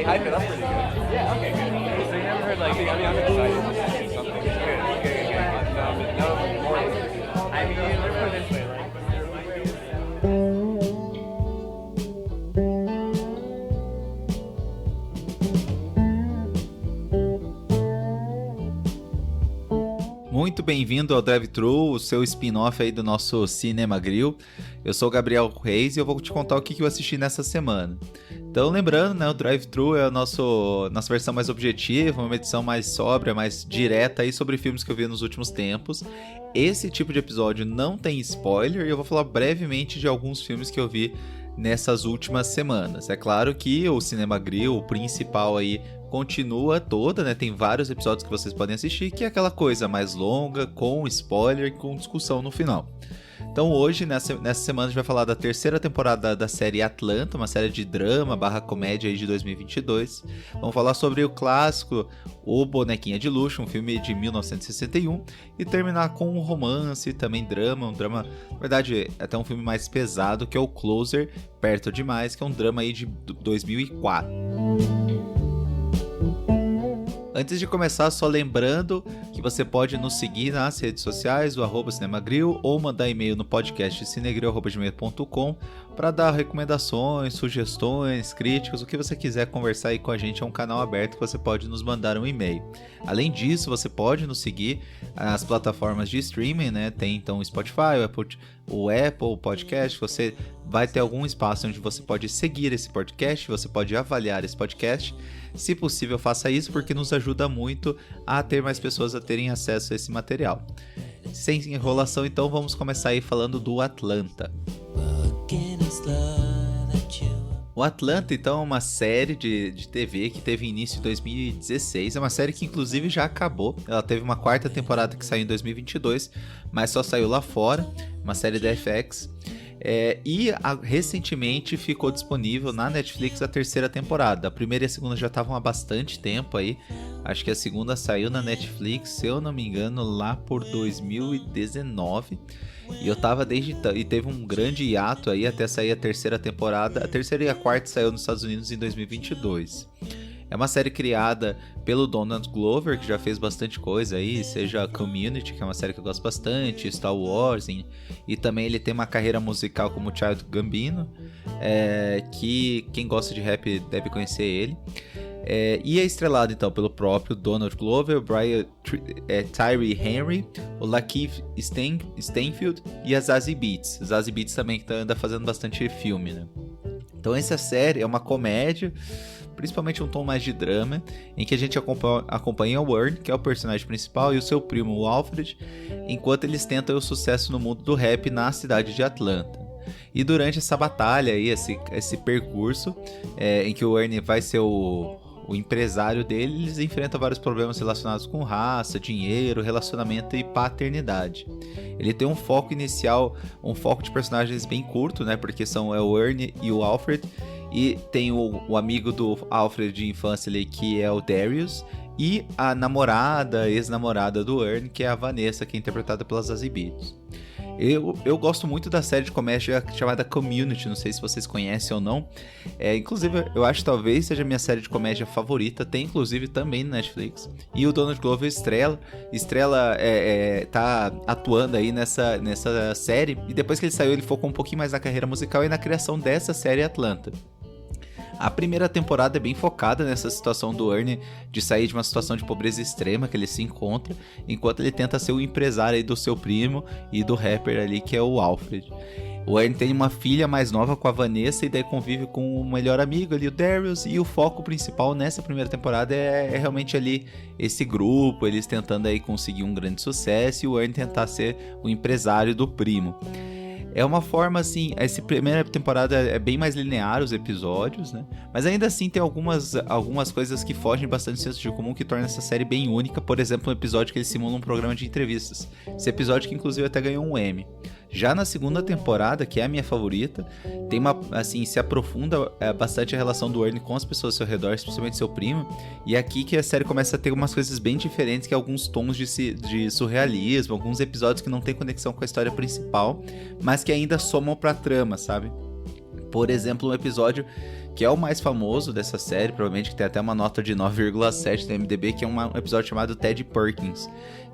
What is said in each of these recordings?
hype it up pretty good. Yeah, okay, good. So you never heard like, I'm excited to see something. Good. No, more. I mean, let's put it this way, like, Muito bem-vindo ao Drive-Thru, o seu spin-off aí do nosso Cinema Grill. Eu sou o Gabriel Reis e eu vou te contar o que eu assisti nessa semana. Então, lembrando, né, o Drive-Thru é a nossa versão mais objetiva, uma edição mais sóbria, mais direta aí sobre filmes que eu vi nos últimos tempos. Esse tipo de episódio não tem spoiler e eu vou falar brevemente de alguns filmes que eu vi nessas últimas semanas. É claro que o Cinema Grill, o principal aí, continua toda, né? Tem vários episódios que vocês podem assistir, que é aquela coisa mais longa, com spoiler e com discussão no final. Então hoje, nessa semana, a gente vai falar da terceira temporada da série Atlanta, uma série de drama / comédia aí de 2022. Vamos falar sobre o clássico O Bonequinha de Luxo, um filme de 1961, e terminar com um romance, também drama, na verdade, até um filme mais pesado, que é o Closer, Perto Demais, que é um drama aí de 2004. Antes de começar, só lembrando que você pode nos seguir nas redes sociais, o @cinemagril, ou mandar e-mail no podcast cinegril@gmail.com para dar recomendações, sugestões, críticas, o que você quiser conversar aí com a gente. É um canal aberto que você pode nos mandar um e-mail. Além disso, você pode nos seguir nas plataformas de streaming, né? Tem então o Spotify, o Apple Podcast. Você vai ter algum espaço onde você pode seguir esse podcast, você pode avaliar esse podcast. Se possível, faça isso, porque nos ajuda muito a ter mais pessoas a terem acesso a esse material. Sem enrolação, então, vamos começar aí falando do Atlanta. O Atlanta, então, é uma série de TV que teve início em 2016. É uma série que, inclusive, já acabou. Ela teve uma quarta temporada que saiu em 2022, mas só saiu lá fora. Uma série da FX. Recentemente ficou disponível na Netflix a terceira temporada. A primeira e a segunda já estavam há bastante tempo aí. Acho que a segunda saiu na Netflix, se eu não me engano, lá por 2019. E eu tava e teve um grande hiato aí até sair a terceira temporada. A terceira e a quarta saiu nos Estados Unidos em 2022. É uma série criada pelo Donald Glover, que já fez bastante coisa aí, seja Community, que é uma série que eu gosto bastante, Star Wars, e também ele tem uma carreira musical como Childish Gambino, que quem gosta de rap deve conhecer ele. E é estrelado então pelo próprio Donald Glover, Brian Tyree Henry, o Lakeith Stanfield e a Zazie Beetz. Zazie Beetz também que anda fazendo bastante filme, né? Então essa série é uma comédia, principalmente um tom mais de drama, em que a gente acompanha o Earn, que é o personagem principal, e o seu primo, o Alfred, enquanto eles tentam o sucesso no mundo do rap na cidade de Atlanta. E durante essa batalha aí, esse percurso, em que o Earn vai ser o empresário dele, eles enfrentam vários problemas relacionados com raça, dinheiro, relacionamento e paternidade. Ele tem um foco inicial, um foco de personagens bem curto, né? Porque são o Ernie e o Alfred. E tem o amigo do Alfred de infância ali, que é o Darius. E a ex-namorada do Ernie, que é a Vanessa, que é interpretada pela Zazie Beetz. Eu gosto muito da série de comédia chamada Community, não sei se vocês conhecem ou não. Inclusive, eu acho que talvez seja a minha série de comédia favorita. Tem inclusive também no Netflix. E o Donald Glover tá atuando aí nessa série. E depois que ele saiu, ele focou um pouquinho mais na carreira musical e na criação dessa série Atlanta. A primeira temporada é bem focada nessa situação do Ernie de sair de uma situação de pobreza extrema que ele se encontra, enquanto ele tenta ser o empresário aí do seu primo e do rapper ali, que é o Alfred. O Ernie tem uma filha mais nova com a Vanessa e daí convive com o melhor amigo ali, o Darius, e o foco principal nessa primeira temporada é realmente ali esse grupo, eles tentando aí conseguir um grande sucesso e o Ernie tentar ser o empresário do primo. É uma forma assim, essa primeira temporada é bem mais linear os episódios, né? Mas ainda assim tem algumas coisas que fogem bastante do senso de comum que tornam essa série bem única. Por exemplo, um episódio que ele simula um programa de entrevistas. Esse episódio que inclusive até ganhou um Emmy. Já na segunda temporada, que é a minha favorita, tem se aprofunda bastante a relação do Ernie com as pessoas ao seu redor, especialmente seu primo. E é aqui que a série começa a ter umas coisas bem diferentes, que é alguns tons de surrealismo, alguns episódios que não tem conexão com a história principal, mas que ainda somam pra trama, sabe? Por exemplo, um episódio que é o mais famoso dessa série, provavelmente que tem até uma nota de 9,7 no MDB, que é um episódio chamado Ted Perkins,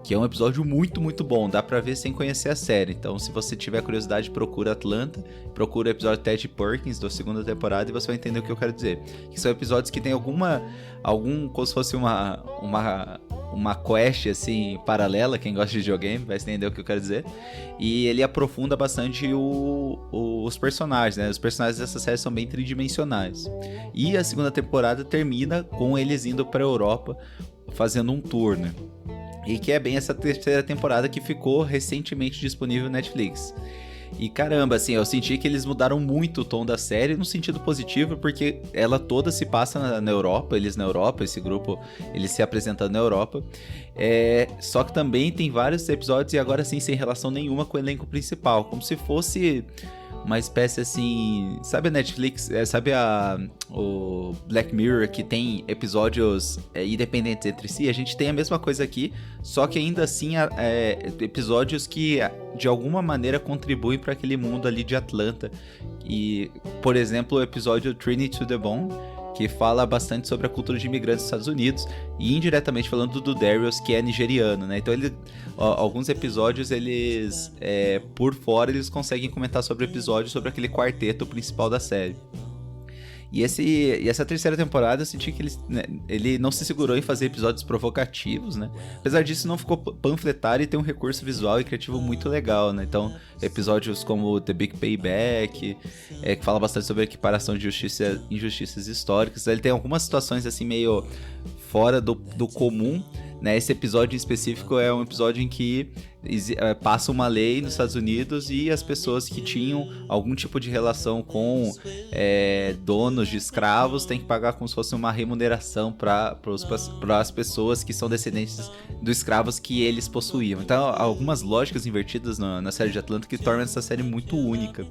que é um episódio muito, muito bom, dá pra ver sem conhecer a série. Então, se você tiver curiosidade, procura Atlanta, procura o episódio Ted Perkins da segunda temporada e você vai entender o que eu quero dizer. Que são episódios que tem algum, como se fosse uma quest, assim, paralela, quem gosta de videogame vai entender o que eu quero dizer. E ele aprofunda bastante os personagens, né? Os personagens dessa série são bem tridimensionais. E a segunda temporada termina com eles indo pra Europa fazendo um tour, né? E que é bem essa terceira temporada que ficou recentemente disponível no Netflix. E caramba, assim, eu senti que eles mudaram muito o tom da série no sentido positivo, porque ela toda se passa na Europa, eles na Europa, esse grupo, eles se apresentando na Europa. Só que também tem vários episódios, e agora sim, sem relação nenhuma com o elenco principal, como se fosse uma espécie assim, sabe a Netflix, sabe o Black Mirror, que tem episódios independentes entre si? A gente tem a mesma coisa aqui, só que ainda assim episódios que de alguma maneira contribuem para aquele mundo ali de Atlanta. E, por exemplo, o episódio Trinity to the Bone, que fala bastante sobre a cultura de imigrantes dos Estados Unidos, e indiretamente falando do Darius, que é nigeriano, né? Então alguns episódios, eles por fora, eles conseguem comentar sobre episódios sobre aquele quarteto principal da série. E essa terceira temporada eu senti que ele não se segurou em fazer episódios provocativos, né? Apesar disso, não ficou panfletário e tem um recurso visual e criativo muito legal, né? Então, episódios como The Big Payback, que fala bastante sobre a equiparação de injustiças históricas. Ele tem algumas situações assim meio fora do comum, né? Esse episódio em específico é um episódio em que passa uma lei nos Estados Unidos e as pessoas que tinham algum tipo de relação com donos de escravos têm que pagar como se fosse uma remuneração para as pessoas que são descendentes dos escravos que eles possuíam. Então, algumas lógicas invertidas na série de Atlanta que tornam essa série muito única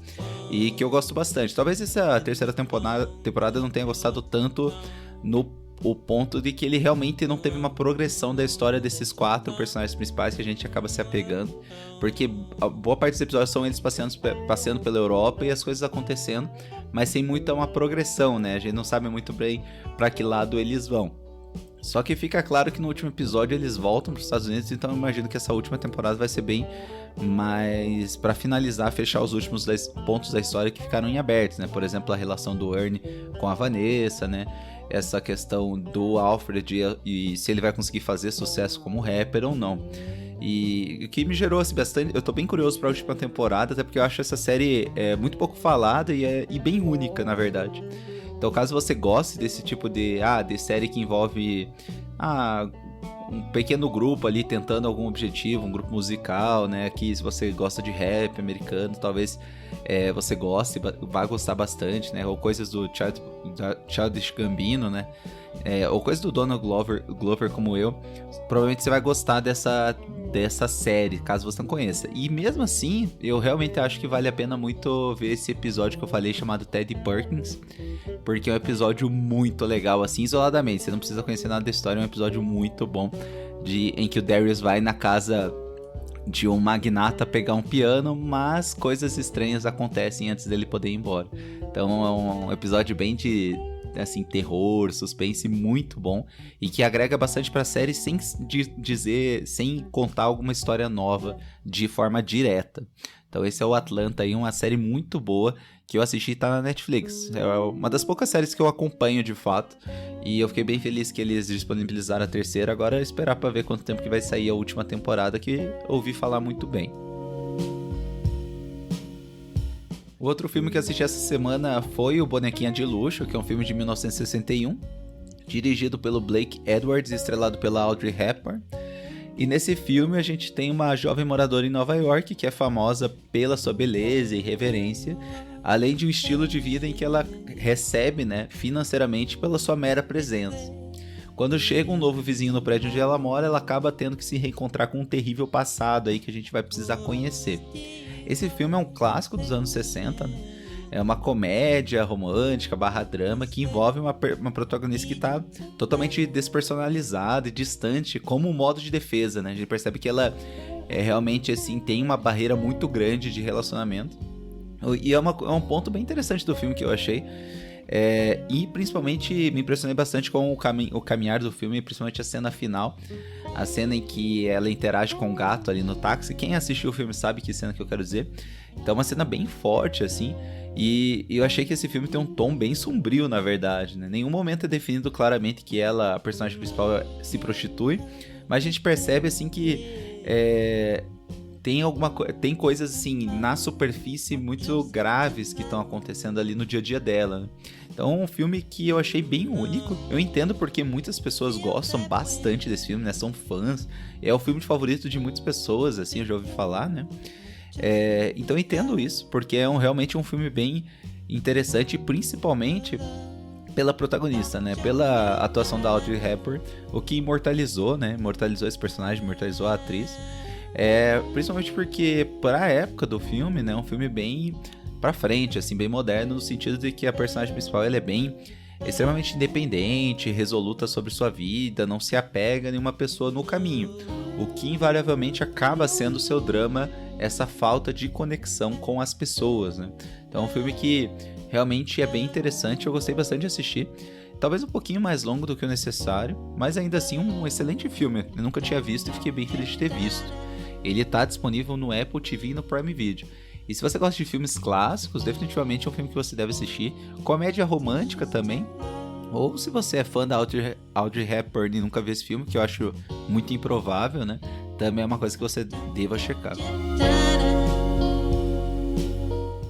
e que eu gosto bastante. Talvez essa terceira temporada eu não tenha gostado tanto o ponto de que ele realmente não teve uma progressão da história desses 4 personagens principais que a gente acaba se apegando, porque a boa parte dos episódios são eles passeando pela Europa e as coisas acontecendo, mas sem muita uma progressão, né? A gente não sabe muito bem para que lado eles vão. Só que fica claro que no último episódio eles voltam para os Estados Unidos, então eu imagino que essa última temporada vai ser bem mais para finalizar, fechar os últimos 10 pontos da história que ficaram em abertos, né? Por exemplo, a relação do Ernie com a Vanessa, né? Essa questão do Alfred e se ele vai conseguir fazer sucesso como rapper ou não. E o que me gerou assim, bastante... Eu tô bem curioso pra última temporada, até porque eu acho essa série muito pouco falada e bem única, na verdade. Então, caso você goste desse tipo de série que envolve um pequeno grupo ali tentando algum objetivo, um grupo musical, né? Que se você gosta de rap americano, talvez você vá gostar bastante, né? Ou coisas do Childish Gambino, né? Ou coisas do Donald Glover como eu. Provavelmente você vai gostar dessa série, caso você não conheça. E mesmo assim, eu realmente acho que vale a pena muito ver esse episódio que eu falei, chamado Ted Perkins, porque é um episódio muito legal, assim, isoladamente. Você não precisa conhecer nada da história, é um episódio muito bom, em que o Darius vai na casa de um magnata pegar um piano, mas coisas estranhas acontecem antes dele poder ir embora. Então é um episódio bem de assim, terror, suspense, muito bom, e que agrega bastante pra série sem contar alguma história nova de forma direta. Então esse é o Atlanta aí, uma série muito boa que eu assisti e tá na Netflix. É uma das poucas séries que eu acompanho de fato, e eu fiquei bem feliz que eles disponibilizaram a terceira. Agora é esperar pra ver quanto tempo que vai sair a última temporada, que ouvi falar muito bem. O outro filme que eu assisti essa semana foi o Bonequinha de Luxo, que é um filme de 1961, dirigido pelo Blake Edwards e estrelado pela Audrey Hepburn. E nesse filme a gente tem uma jovem moradora em Nova York que é famosa pela sua beleza e reverência, além de um estilo de vida em que ela recebe, né, financeiramente pela sua mera presença. Quando chega um novo vizinho no prédio onde ela mora, ela acaba tendo que se reencontrar com um terrível passado aí que a gente vai precisar conhecer. Esse filme é um clássico dos anos 60, né? É uma comédia romântica / drama que envolve uma protagonista que está totalmente despersonalizada e distante como um modo de defesa, né? A gente percebe que ela realmente assim, tem uma barreira muito grande de relacionamento. E é um ponto bem interessante do filme que eu achei. E principalmente me impressionei bastante com o caminhar do filme, principalmente a cena final. A cena em que ela interage com o gato ali no táxi. Quem assistiu o filme sabe que cena que eu quero dizer. Então é uma cena bem forte, assim. E eu achei que esse filme tem um tom bem sombrio, na verdade, né? Nenhum momento é definido claramente que ela, a personagem principal, se prostitui. Mas a gente percebe, assim, que tem coisas, assim, na superfície muito graves que estão acontecendo ali no dia a dia dela, né? Então é um filme que eu achei bem único. Eu entendo porque muitas pessoas gostam bastante desse filme, né? São fãs. É o filme favorito de muitas pessoas, assim, eu já ouvi falar, né? Então eu entendo isso, porque é realmente um filme bem interessante, principalmente pela protagonista, né? Pela atuação da Audrey Hepburn, o que imortalizou, né? Imortalizou esse personagem, imortalizou a atriz. Principalmente porque, para a época do filme, né? Um filme bem pra frente, assim, bem moderno, no sentido de que a personagem principal ela é bem extremamente independente, resoluta sobre sua vida, não se apega a nenhuma pessoa no caminho, o que invariavelmente acaba sendo o seu drama, essa falta de conexão com as pessoas, né? Então é um filme que realmente é bem interessante, eu gostei bastante de assistir, talvez um pouquinho mais longo do que o necessário, mas ainda assim um excelente filme, eu nunca tinha visto e fiquei bem feliz de ter visto. Ele está disponível no Apple TV e no Prime Video. E se você gosta de filmes clássicos, definitivamente é um filme que você deve assistir. Comédia romântica também. Ou se você é fã da Audrey Hepburn e nunca viu esse filme, que eu acho muito improvável, né? Também é uma coisa que você deva checar.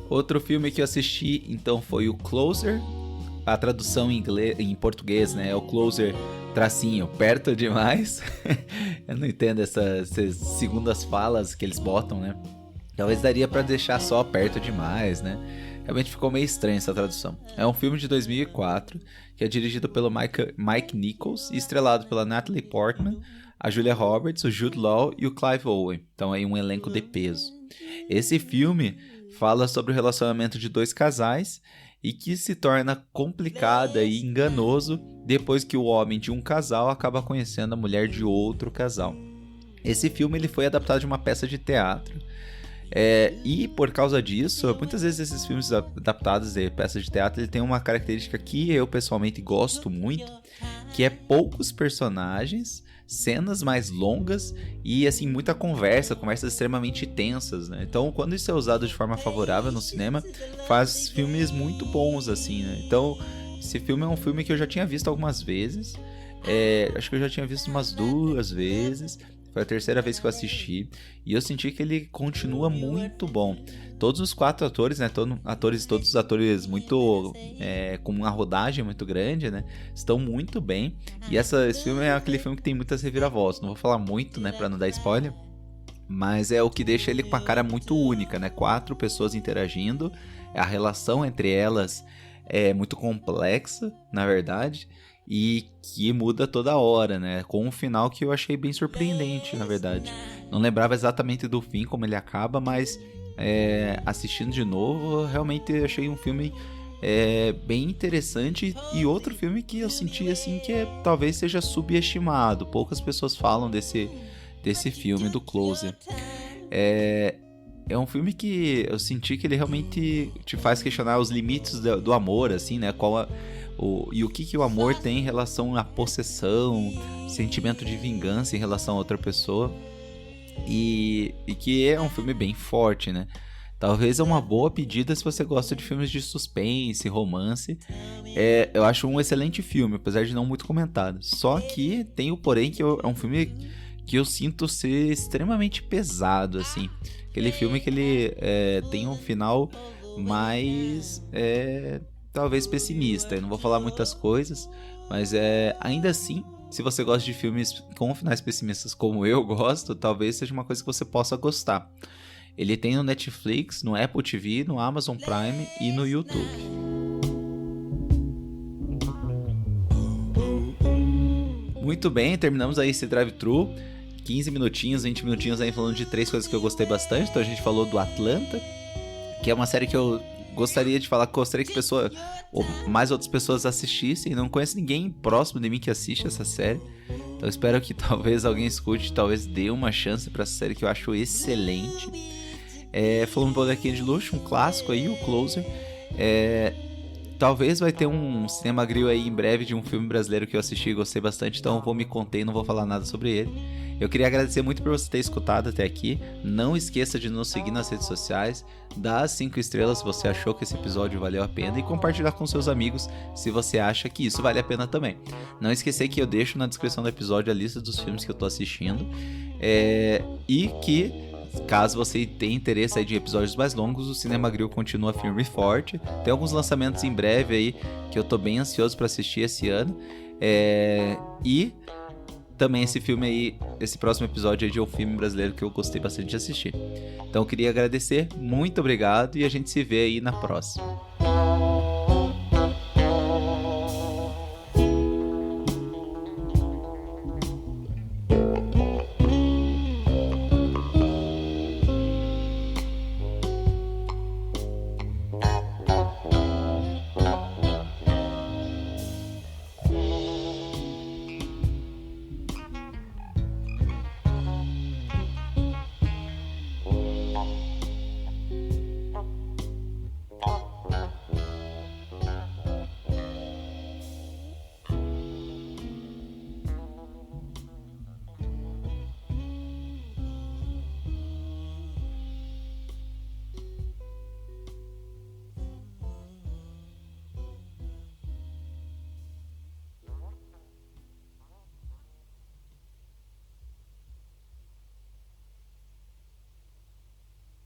Outro filme que eu assisti, então, foi o Closer. A tradução em português, né? É o Closer, tracinho, perto demais. Eu não entendo essas segundas falas que eles botam, né? Talvez daria pra deixar só perto demais, né? Realmente ficou meio estranha essa tradução. É um filme de 2004, que é dirigido pelo Mike Nichols e estrelado pela Natalie Portman, a Julia Roberts, o Jude Law e o Clive Owen. Então é um elenco de peso. Esse filme fala sobre o relacionamento de dois casais e que se torna complicada e enganoso depois que o homem de um casal acaba conhecendo a mulher de outro casal. Esse filme ele foi adaptado de uma peça de teatro. E por causa disso, muitas vezes esses filmes adaptados de peças de teatro ele tem uma característica que eu pessoalmente gosto muito, que é poucos personagens, cenas mais longas e assim muita conversas extremamente tensas, né? Então quando isso é usado de forma favorável no cinema, faz filmes muito bons assim, né? Então esse filme é um filme que eu já tinha visto algumas vezes, acho que eu já tinha visto umas 2 vezes. Foi a terceira vez que eu assisti e eu senti que ele continua muito bom. Todos os 4 atores, né, todos os atores muito com uma rodagem muito grande, né, estão muito bem. E esse filme é aquele filme que tem muitas reviravoltas. Não vou falar muito, né, para não dar spoiler, mas é o que deixa ele com a cara muito única, né? 4 pessoas interagindo, a relação entre elas é muito complexa, na verdade. E que muda toda hora, né? Com um final que eu achei bem surpreendente, na verdade. Não lembrava exatamente do fim, como ele acaba, mas assistindo de novo, realmente achei um filme bem interessante. E outro filme que eu senti assim que talvez seja subestimado. Poucas pessoas falam desse filme, do Closer. É um filme que eu senti que ele realmente te faz questionar os limites do amor, assim, né? E o que o amor tem em relação à possessão, sentimento de vingança em relação a outra pessoa. E que é um filme bem forte, né? Talvez é uma boa pedida se você gosta de filmes de suspense, romance. Eu acho um excelente filme, apesar de não muito comentado. Só que tem o porém que é um filme que eu sinto ser extremamente pesado, assim. Aquele filme que ele tem um final mais... talvez pessimista. Eu não vou falar muitas coisas, mas ainda assim, se você gosta de filmes com finais pessimistas como eu gosto, talvez seja uma coisa que você possa gostar. Ele tem no Netflix, no Apple TV, no Amazon Prime e no YouTube. Muito bem, terminamos aí esse drive-thru. 15 minutinhos, 20 minutinhos aí falando de 3 coisas que eu gostei bastante. Então a gente falou do Atlanta, que é uma série que eu gostaria de falar, gostaria que ou mais outras pessoas assistissem. Não conheço ninguém próximo de mim que assiste essa série, então espero que talvez alguém escute, talvez dê uma chance para essa série que eu acho excelente. Falando um bonequinho de luxo, um clássico aí, o Closer. Talvez vai ter um Cinema Grill aí em breve de um filme brasileiro que eu assisti e gostei bastante, então eu vou me conter e não vou falar nada sobre ele. Eu queria agradecer muito por você ter escutado até aqui. Não esqueça de nos seguir nas redes sociais, dar as 5 estrelas se você achou que esse episódio valeu a pena e compartilhar com seus amigos se você acha que isso vale a pena também. Não esquecer que eu deixo na descrição do episódio a lista dos filmes que eu tô assistindo e que, caso você tenha interesse aí de episódios mais longos, o Cinema Grill continua firme e forte. Tem alguns lançamentos em breve aí que eu tô bem ansioso para assistir esse ano. E também esse filme aí, esse próximo episódio aí de um filme brasileiro que eu gostei bastante de assistir. Então eu queria agradecer, muito obrigado e a gente se vê aí na próxima.